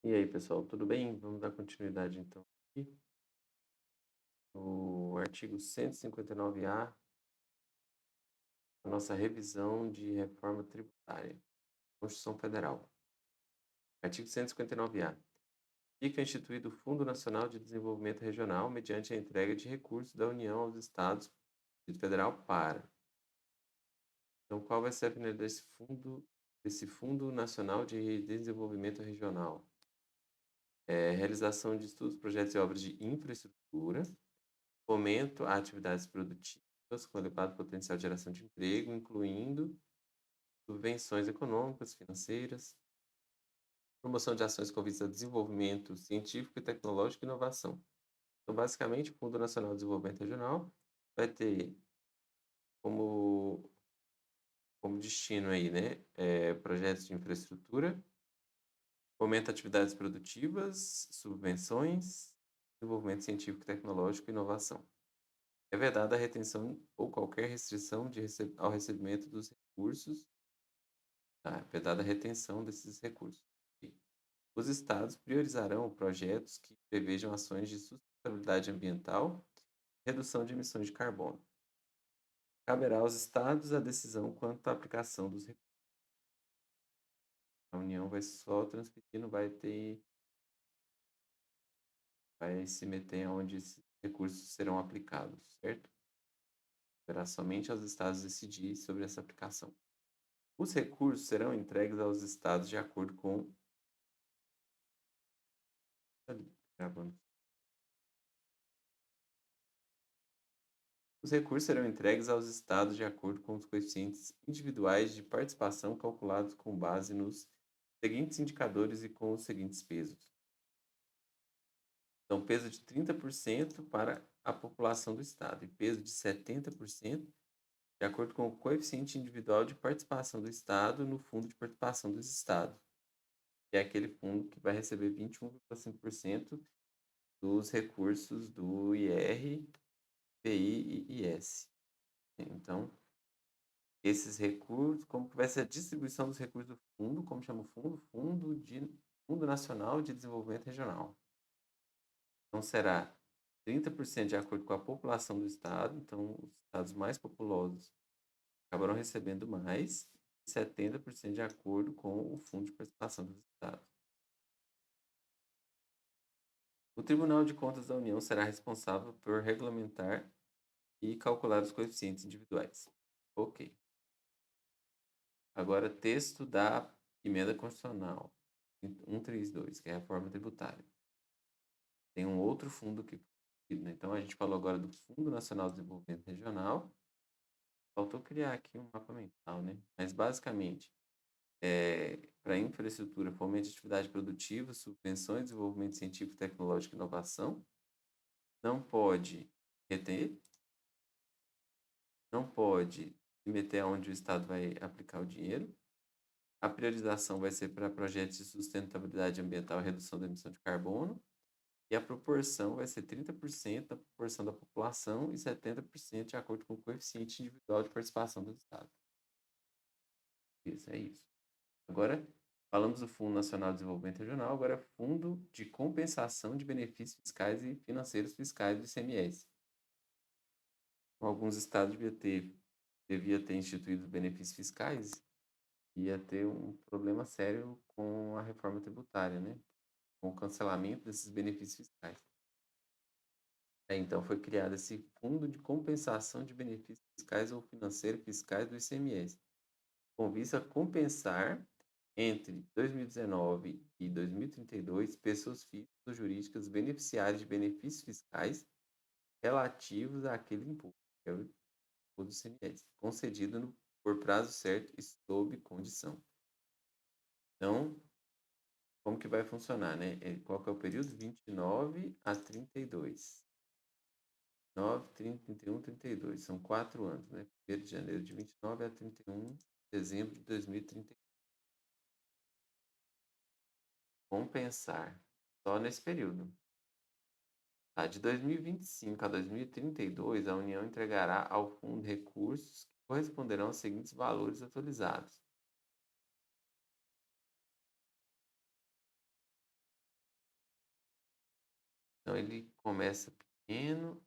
E aí, pessoal, tudo bem? Vamos dar continuidade então aqui no artigo 159-A, a nossa revisão de reforma tributária, Constituição Federal. Artigo 159-A. Fica instituído o Fundo Nacional de Desenvolvimento Regional mediante a entrega de recursos da União aos Estados do Distrito Federal para. Então, qual vai ser a finalidade desse Fundo Nacional de Desenvolvimento Regional? Realização de estudos, projetos e obras de infraestrutura, fomento a atividades produtivas com elevado potencial de geração de emprego, incluindo subvenções econômicas, financeiras, promoção de ações com vista a desenvolvimento científico e tecnológico e inovação. Então, basicamente, o Fundo Nacional de Desenvolvimento Regional vai ter como, como destino aí, né, projetos de infraestrutura, fomenta atividades produtivas, subvenções, desenvolvimento científico, tecnológico e inovação. É vedada a retenção ou qualquer restrição ao recebimento dos recursos. Tá? É vedada a retenção desses recursos. Ok. Os estados priorizarão projetos que prevejam ações de sustentabilidade ambiental e redução de emissões de carbono. Caberá aos estados a decisão quanto à aplicação dos recursos. A União vai só transferir, não vai se meter onde esses recursos serão aplicados, certo? Caberá somente aos estados decidir sobre essa aplicação. Os recursos serão entregues aos estados de acordo com. Ali, gravando. Os recursos serão entregues aos estados de acordo com os coeficientes individuais de participação calculados com base nos seguintes indicadores e com os seguintes pesos. Então, peso de 30% para a população do estado e peso de 70% de acordo com o coeficiente individual de participação do estado no fundo de participação dos estados, que é aquele fundo que vai receber 21,5% dos recursos do IR, PI e IS. Então, esses recursos, como que vai ser a distribuição dos recursos do fundo, como chama o fundo? Fundo Nacional de Desenvolvimento Regional. Então, será 30% de acordo com a população do estado, então os estados mais populosos acabarão recebendo mais, e 70% de acordo com o fundo de participação dos estados. O Tribunal de Contas da União será responsável por regulamentar e calcular os coeficientes individuais. Ok. Agora, texto da emenda constitucional 132, que é a reforma tributária. Tem um outro fundo que. Né? Então, a gente falou agora do Fundo Nacional de Desenvolvimento Regional. Faltou criar aqui um mapa mental, né? Mas, basicamente, para infraestrutura, fomento de atividade produtiva, subvenções, desenvolvimento científico, tecnológico e inovação. Não pode reter, não pode se meter onde o Estado vai aplicar o dinheiro. A priorização vai ser para projetos de sustentabilidade ambiental e redução da emissão de carbono. E a proporção vai ser 30% da proporção da população e 70% de acordo com o coeficiente individual de participação do Estado. Isso, é isso. Agora, falamos do Fundo Nacional de Desenvolvimento Regional, agora Fundo de Compensação de Benefícios Fiscais e Financeiros Fiscais do ICMS. Alguns estados devia ter instituído benefícios fiscais, ia ter um problema sério com a reforma tributária, né? Com o cancelamento desses benefícios fiscais. Então, foi criado esse Fundo de Compensação de Benefícios Fiscais ou Financeiros Fiscais do ICMS, com vista a compensar entre 2019 e 2032 pessoas físicas ou jurídicas beneficiárias de benefícios fiscais relativos àquele imposto, que é o imposto do ICMS, concedido por prazo certo e sob condição. Então, como que vai funcionar, né? Qual que é o período? 29 a 32. 9, 30, 31, 32. São 4 anos, né? 1º de janeiro de 29 a 31 de dezembro de 2030. Compensar. Só nesse período. Tá? De 2025 a 2032, a União entregará ao fundo recursos que corresponderão aos seguintes valores atualizados. Então ele começa pequeno,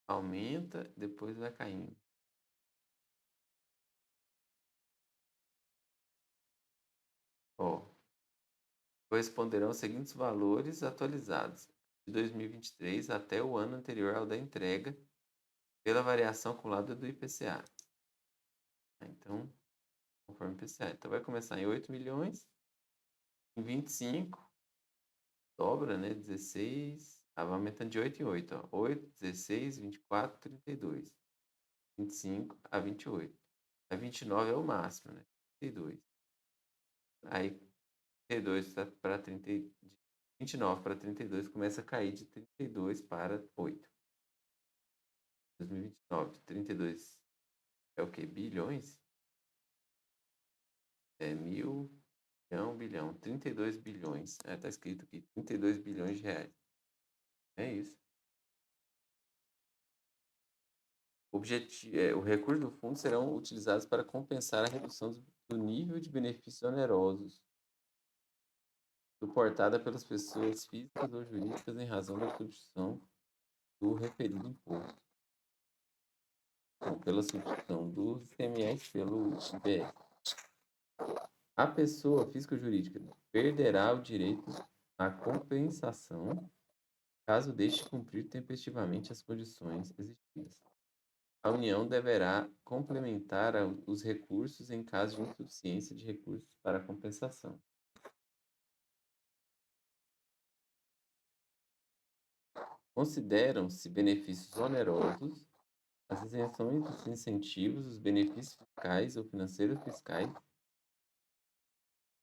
aumenta, depois vai caindo. Ó, corresponderão aos seguintes valores atualizados de 2023 até o ano anterior ao da entrega, pela variação acumulada do IPCA. Então, conforme o IPCA. Então vai começar em 8 milhões, em 25, dobra, né? 16, vai aumentando de 8 em 8, ó. 8, 16, 24, 32. 25 a 28. A 29 é o máximo, né? 32. Aí 32 para 30, de 29 para 32 começa a cair de 32 para 8. 2029, 32 é o quê? Bilhões? É mil, bilhão, bilhão. 32 bilhões. Tá escrito aqui, 32 bilhões de reais. É isso. O recurso do fundo serão utilizados para compensar a redução do nível de benefícios onerosos suportada pelas pessoas físicas ou jurídicas em razão da substituição do referido imposto, ou pela substituição do ICMS pelo IBS. A pessoa física ou jurídica perderá o direito à compensação caso deixe de cumprir tempestivamente as condições exigidas. A União deverá complementar os recursos em caso de insuficiência de recursos para compensação. Consideram-se benefícios onerosos as isenções dos incentivos, os benefícios fiscais ou financeiros fiscais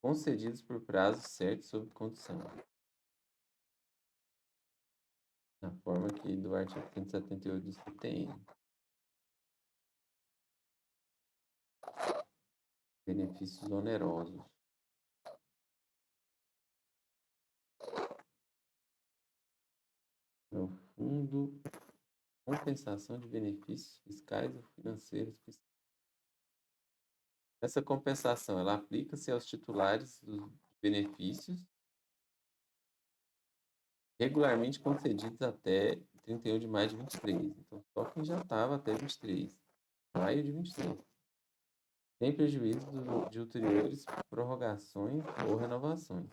concedidos por prazos certos sob condição. Na forma aqui do artigo 178 do CTN. Benefícios onerosos. É o Fundo Compensação de Benefícios Fiscais ou Financeiros Fiscais. Essa compensação ela aplica-se aos titulares dos benefícios regularmente concedidos até 31 de maio de 23. Então, só quem já estava até 23. Maio de 23. Sem prejuízo de ulteriores prorrogações ou renovações.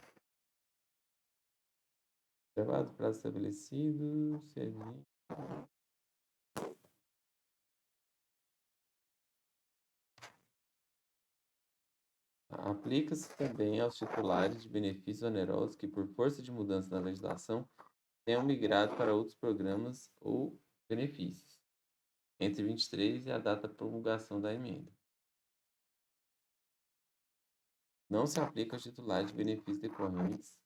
Observado o prazo estabelecido, aplica-se também aos titulares de benefícios onerosos que, por força de mudança na legislação, tenham migrado para outros programas ou benefícios, entre 23 e a data da promulgação da emenda. Não se aplica aos titulares de benefícios decorrentes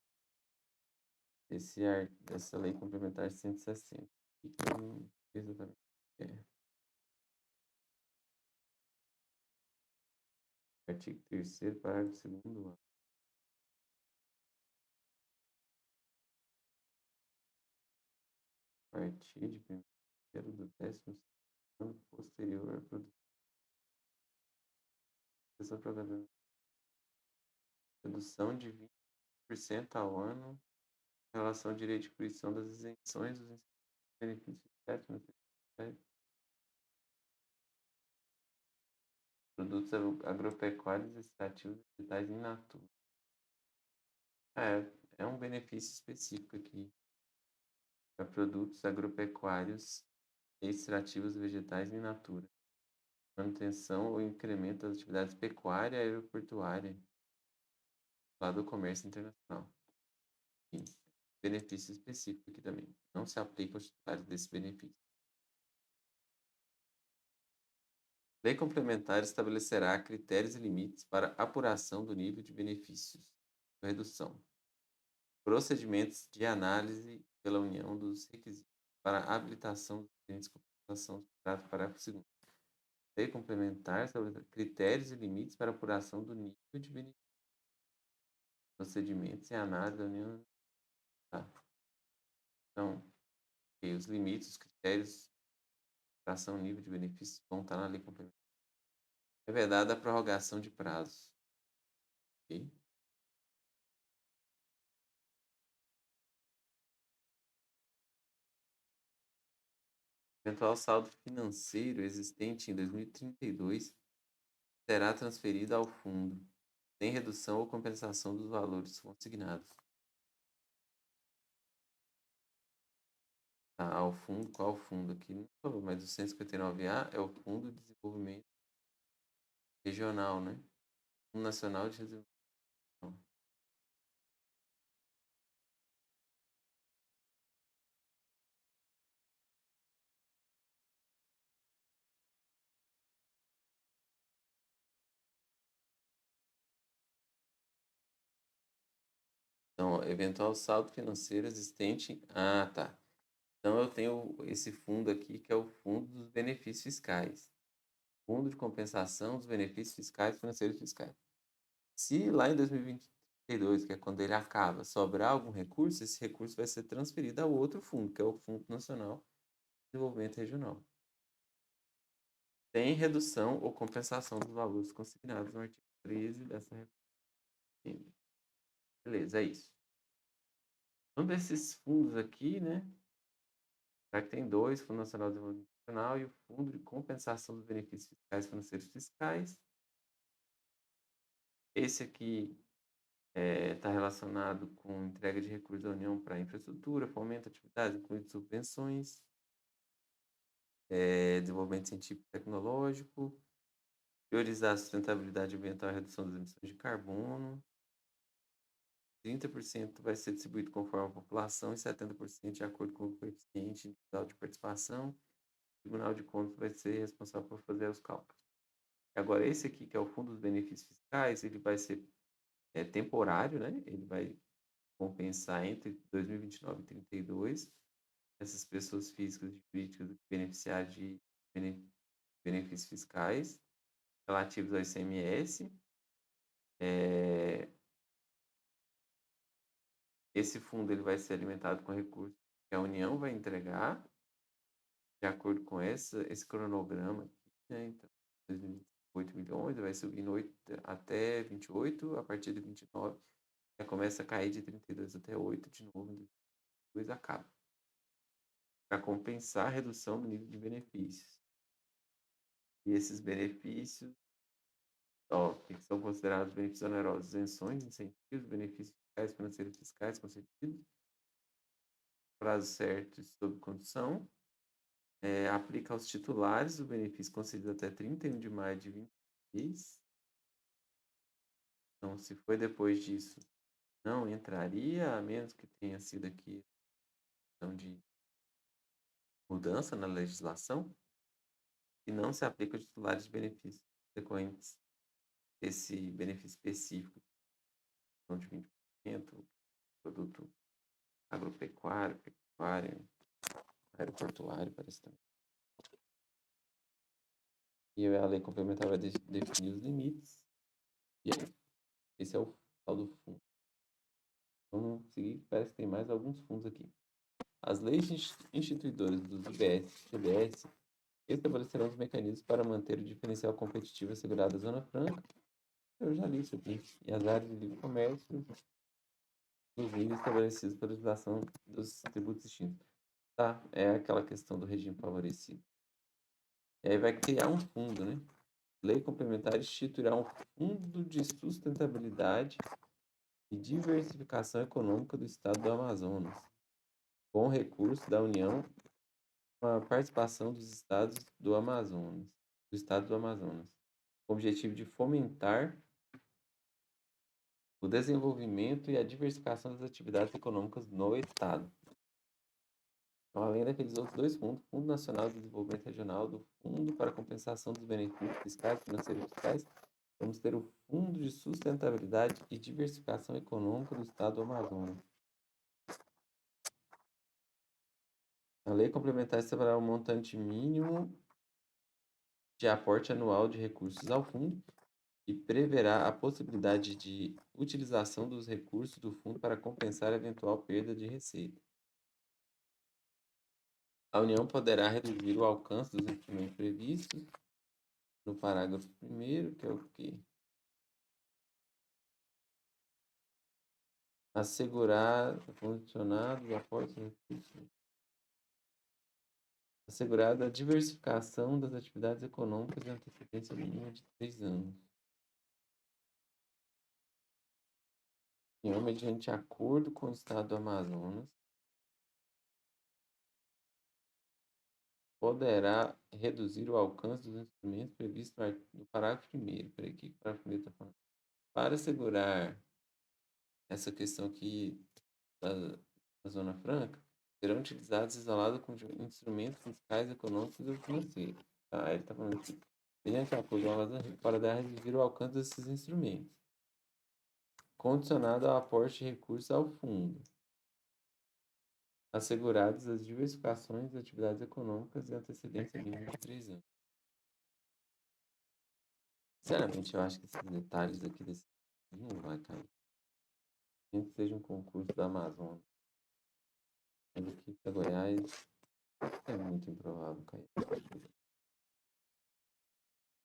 dessa lei complementar 160. Exatamente. Artigo 3º, parágrafo 2º. A partir de 1º do 10º ano posterior à produção redução de 20% ao ano em relação ao direito de fruição das isenções dos benefícios diretos, produtos agropecuários extrativos vegetais in natura. É um benefício específico aqui para produtos agropecuários extrativos vegetais in natura. Manutenção ou incremento das atividades pecuária e aeroportuária lá do comércio internacional. Sim, benefício específico aqui também. Não se aplica aos titulares desse benefício. Lei complementar estabelecerá critérios e limites para apuração do nível de benefícios ou redução. Procedimentos de análise pela União dos requisitos para a habilitação dos clientes de compensação do contrato, parágrafo 2º. Lei complementar estabelecerá critérios e limites para apuração do nível de benefícios. Procedimentos e análise da União. Tá. Então, os limites, os critérios para ação nível de benefícios vão estar na lei complementar. É vedada a prorrogação de prazos. Ok? Eventual saldo financeiro existente em 2032 será transferido ao fundo, sem redução ou compensação dos valores consignados. Tá, ao fundo, qual fundo aqui? Não falou, mas o 159A é o Fundo de Desenvolvimento Regional, né? Fundo Nacional de Desenvolvimento. Então, eventual saldo financeiro existente. Ah, tá. Então, eu tenho esse fundo aqui, que é o Fundo dos Benefícios Fiscais. Fundo de Compensação dos Benefícios Fiscais, Financeiros e Fiscais. Se lá em 2022, que é quando ele acaba, sobrar algum recurso, esse recurso vai ser transferido ao outro fundo, que é o Fundo Nacional de Desenvolvimento Regional. Sem redução ou compensação dos valores consignados no artigo 13 dessa reforma. Beleza, é isso. Um desses fundos aqui, né? Já que tem dois, Fundo Nacional de Desenvolvimento Regional e o Fundo de Compensação dos Benefícios Fiscais e Financeiros Fiscais. Esse aqui está relacionado com entrega de recursos da União para infraestrutura, fomento, atividades, incluindo subvenções, desenvolvimento científico e tecnológico, priorizar a sustentabilidade ambiental e a redução das emissões de carbono. 30% vai ser distribuído conforme a população e 70% de acordo com o coeficiente individual de participação. O Tribunal de Contas vai ser responsável por fazer os cálculos. Agora, esse aqui, que é o Fundo dos Benefícios Fiscais, ele vai ser temporário, né? Ele vai compensar entre 2029 e 2032 essas pessoas físicas e jurídicas beneficiárias de benefícios fiscais relativos ao ICMS. Esse fundo ele vai ser alimentado com recursos que a União vai entregar, de acordo com esse cronograma aqui, né? Então, 8 milhões, vai subindo 8 até 28, a partir de 29, já começa a cair de 32 até 8 de novo, depois acaba. Para compensar a redução do nível de benefícios. E esses benefícios, que são considerados benefícios onerosos, isenções, incentivos, benefícios fiscais, financeiros e fiscais concedidos, prazo certo e sob condição, aplica aos titulares o benefício concedido até 31 de maio de 2023. Então, se foi depois disso, não entraria, a menos que tenha sido aqui questão de mudança na legislação, e não se aplica aos titulares de benefícios frequentes. Esse benefício específico, de 20%, produto agropecuário, pecuário, aeroportuário, parece também. E a lei complementar vai definir os limites. E aí, esse é o tal do fundo. Vamos seguir, parece que tem mais alguns fundos aqui. As leis instituidoras dos IBS e CBS estabelecerão os mecanismos para manter o diferencial competitivo assegurado à Zona Franca. Eu já li isso aqui. E as áreas de livre comércio, nos níveis estabelecidos pela legislação dos tributos distintos. Tá, é aquela questão do regime favorecido. E aí vai criar um fundo, né? Lei complementar instituirá um fundo de sustentabilidade e diversificação econômica do Estado do Amazonas, com recursos da União, com a participação dos estados do Amazonas, do Estado do Amazonas, com o objetivo de fomentar o desenvolvimento e a diversificação das atividades econômicas no Estado. Então, além daqueles outros dois fundos, Fundo Nacional de Desenvolvimento Regional, do Fundo para Compensação dos Benefícios Fiscais, Financeiros e Fiscais, vamos ter o Fundo de Sustentabilidade e Diversificação Econômica do Estado do Amazonas. A lei complementar estabelecerá um montante mínimo de aporte anual de recursos ao fundo e preverá a possibilidade de utilização dos recursos do fundo para compensar eventual perda de receita. A União poderá reduzir o alcance dos instrumentos previstos no parágrafo 1º, que é o quê? Assegurar condicionados aportes. Assegurada a diversificação das atividades econômicas em antecedência mínima de 3 anos. União, mediante acordo com o Estado do Amazonas, poderá reduzir o alcance dos instrumentos previstos no parágrafo 1º. Peraí, o que o parágrafo 1º está falando? Para assegurar essa questão aqui da Zona Franca, serão utilizados isolados com instrumentos fiscais, econômicos e financeiros. Tá? Ele está falando aqui. Mediante acordo com o Amazonas, poderá reduzir o alcance desses instrumentos, condicionado ao aporte de recursos ao fundo, asseguradas as diversificações de atividades econômicas e antecedência mínima de 3 anos. Sinceramente, eu acho que esses detalhes aqui desse não vai cair. Nem que seja um concurso da Amazônia. Mas aqui para Goiás é muito improvável cair.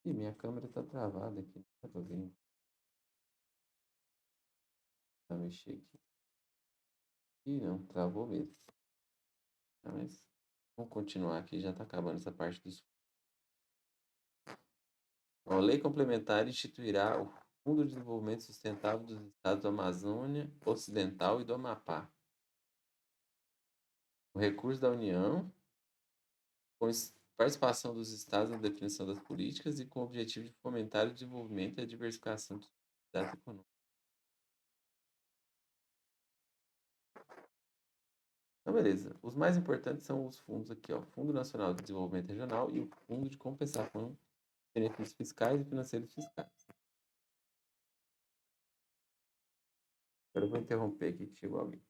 Ih, minha câmera tá travada aqui, não dá pra ver. Tá mexer aqui. Ih, não, travou mesmo. Ah, mas vamos continuar aqui, já tá acabando essa parte dos. A lei complementar instituirá o Fundo de Desenvolvimento Sustentável dos Estados da Amazônia Ocidental e do Amapá. O recurso da União, com participação dos Estados na definição das políticas e com o objetivo de fomentar o desenvolvimento e a diversificação de atividades econômicas. Então, beleza. Os mais importantes são os fundos aqui, ó. Fundo Nacional de Desenvolvimento Regional e o Fundo de Compensação de Benefícios Fiscais e Financeiros Fiscais. Agora eu vou interromper aqui que chegou alguém.